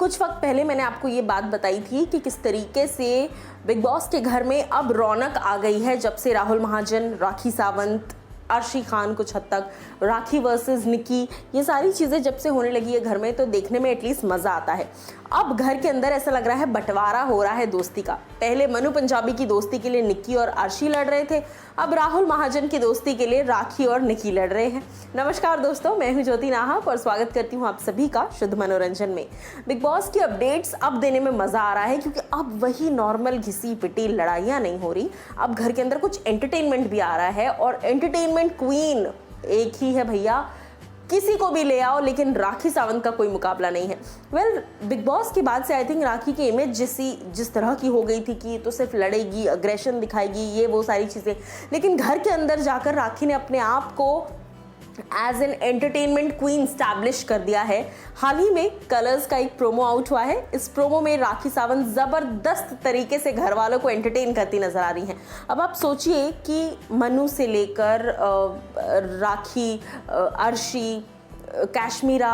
कुछ वक्त पहले मैंने आपको ये बात बताई थी कि किस तरीके से बिग बॉस के घर में अब रौनक आ गई है जब से राहुल महाजन, राखी सावंत, अर्शी खान कुछ हद तक, राखी वर्सेस निकी, ये सारी चीज़ें जब से होने लगी है घर में तो देखने में एटलीस्ट मज़ा आता है। अब घर के अंदर ऐसा लग रहा है बंटवारा हो रहा है दोस्ती का। पहले मनु पंजाबी की दोस्ती के लिए निक्की और अर्शी लड़ रहे थे, अब राहुल महाजन की दोस्ती के लिए राखी और निकी लड़ रहे हैं। नमस्कार दोस्तों, मैं हूं ज्योति नाहक और स्वागत करती हूं आप सभी का शुद्ध मनोरंजन में। बिग बॉस की अपडेट्स अब देने में मज़ा आ रहा है क्योंकि अब वही नॉर्मल घिसी पिटी लड़ाइयाँ नहीं हो रही, अब घर के अंदर कुछ एंटरटेनमेंट भी आ रहा है और एंटरटेनमेंट क्वीन एक ही है भैया, किसी को भी ले आओ, लेकिन राखी सावंत का कोई मुकाबला नहीं है। बिग बॉस के बाद से आई थिंक राखी की इमेज जिस तरह की हो गई थी कि तो सिर्फ लड़ेगी, अग्रेशन दिखाएगी, ये वो सारी चीज़ें, लेकिन घर के अंदर जाकर राखी ने अपने आप को as an entertainment queen establish कर दिया है। हाल ही में कलर्स का एक प्रोमो आउट हुआ है। इस प्रोमो में राखी सावंत ज़बरदस्त तरीके से घर वालों को एंटरटेन करती नजर आ रही हैं। अब आप सोचिए कि मनु से लेकर राखी, अर्शी, काश्मीरा,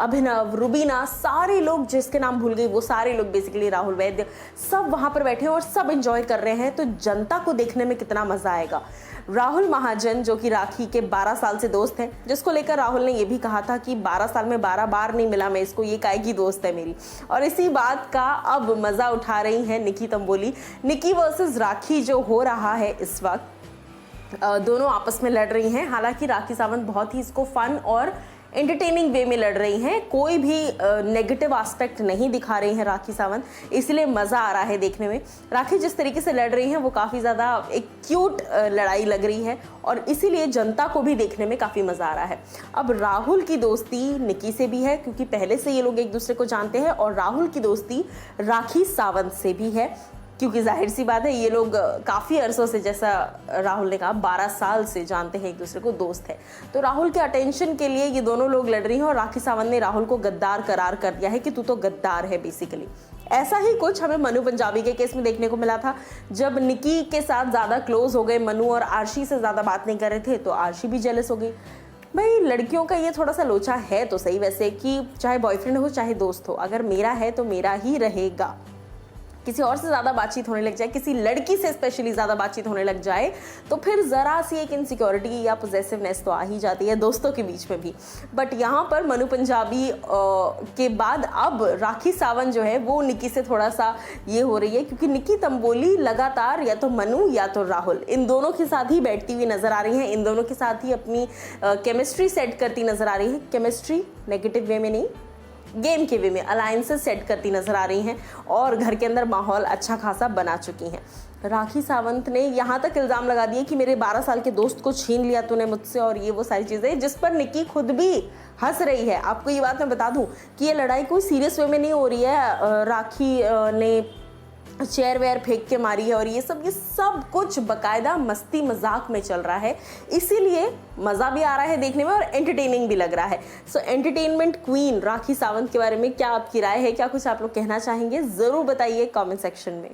अभिनव, रुबीना, सारे लोग जिसके नाम भूल गई वो सारे लोग बेसिकली राहुल वैद्य, सब वहाँ पर बैठे हैं और सब एंजॉय कर रहे हैं। तो जनता को देखने में कितना मज़ा आएगा। राहुल महाजन जो कि राखी के 12 साल से दोस्त हैं, जिसको लेकर राहुल ने ये भी कहा था कि 12 साल में 12 बार नहीं मिला मैं इसको, ये काय की दोस्त है मेरी, और इसी बात का अब मज़ा उठा रही हैं निकी तंबोली। निकी वर्सेस राखी जो हो रहा है इस वक्त, दोनों आपस में लड़ रही हैं। हालांकि राखी सावंत बहुत ही इसको फन और एंटरटेनिंग वे में लड़ रही हैं, कोई भी नेगेटिव एस्पेक्ट नहीं दिखा रही हैं राखी सावंत, इसलिए मज़ा आ रहा है देखने में। राखी जिस तरीके से लड़ रही हैं वो काफ़ी ज़्यादा एक क्यूट लड़ाई लग रही है और इसीलिए जनता को भी देखने में काफ़ी मज़ा आ रहा है। अब राहुल की दोस्ती निकी से भी है क्योंकि पहले से ये लोग एक दूसरे को जानते हैं, और राहुल की दोस्ती राखी सावंत से भी है क्योंकि जाहिर सी बात है ये लोग काफ़ी अरसों से, जैसा राहुल ने कहा, 12 साल से जानते हैं एक दूसरे को, दोस्त है। तो राहुल के अटेंशन के लिए ये दोनों लोग लड़ रही हैं और राखी सावंत ने राहुल को गद्दार करार कर दिया है कि तू तो गद्दार है बेसिकली। ऐसा ही कुछ हमें मनु पंजाबी के केस में देखने को मिला था। जब निकी के साथ ज़्यादा क्लोज हो गए मनु और आरशी से ज़्यादा बात नहीं कर रहे थे तो आरशी भी जेलस हो गई। भाई लड़कियों का ये थोड़ा सा लोचा है तो सही वैसे कि चाहे बॉयफ्रेंड हो चाहे दोस्त हो, अगर मेरा है तो मेरा ही रहेगा। किसी और से ज़्यादा बातचीत होने लग जाए, किसी लड़की से स्पेशली ज़्यादा बातचीत होने लग जाए तो फिर ज़रा सी एक इनसिक्योरिटी या पोजेसिवनेस तो आ ही जाती है दोस्तों के बीच में भी। बट यहाँ पर मनु पंजाबी के बाद अब राखी सावंत जो है वो निकी से थोड़ा सा ये हो रही है क्योंकि निकी तंबोली लगातार या तो मनु या तो राहुल, इन दोनों के साथ ही बैठती हुई नज़र आ रही हैं, इन दोनों के साथ ही अपनी केमिस्ट्री सेट करती नज़र आ रही है। केमिस्ट्री नेगेटिव वे में नहीं, गेम के वे में अलायंसेस सेट करती नजर आ रही हैं और घर के अंदर माहौल अच्छा खासा बना चुकी हैं। राखी सावंत ने यहाँ तक इल्ज़ाम लगा दिए कि मेरे 12 साल के दोस्त को छीन लिया तूने मुझसे, और ये वो सारी चीज़ें, जिस पर निकी खुद भी हंस रही है। आपको ये बात मैं बता दूं कि ये लड़ाई कोई सीरियस वे में नहीं हो रही है। राखी ने चेयर वेयर फेंक के मारी है और ये सब कुछ बकायदा मस्ती मजाक में चल रहा है, इसीलिए मज़ा भी आ रहा है देखने में और एंटरटेनिंग भी लग रहा है। सो एंटरटेनमेंट क्वीन राखी सावंत के बारे में क्या आपकी राय है, क्या कुछ आप लोग कहना चाहेंगे, ज़रूर बताइए कमेंट सेक्शन में।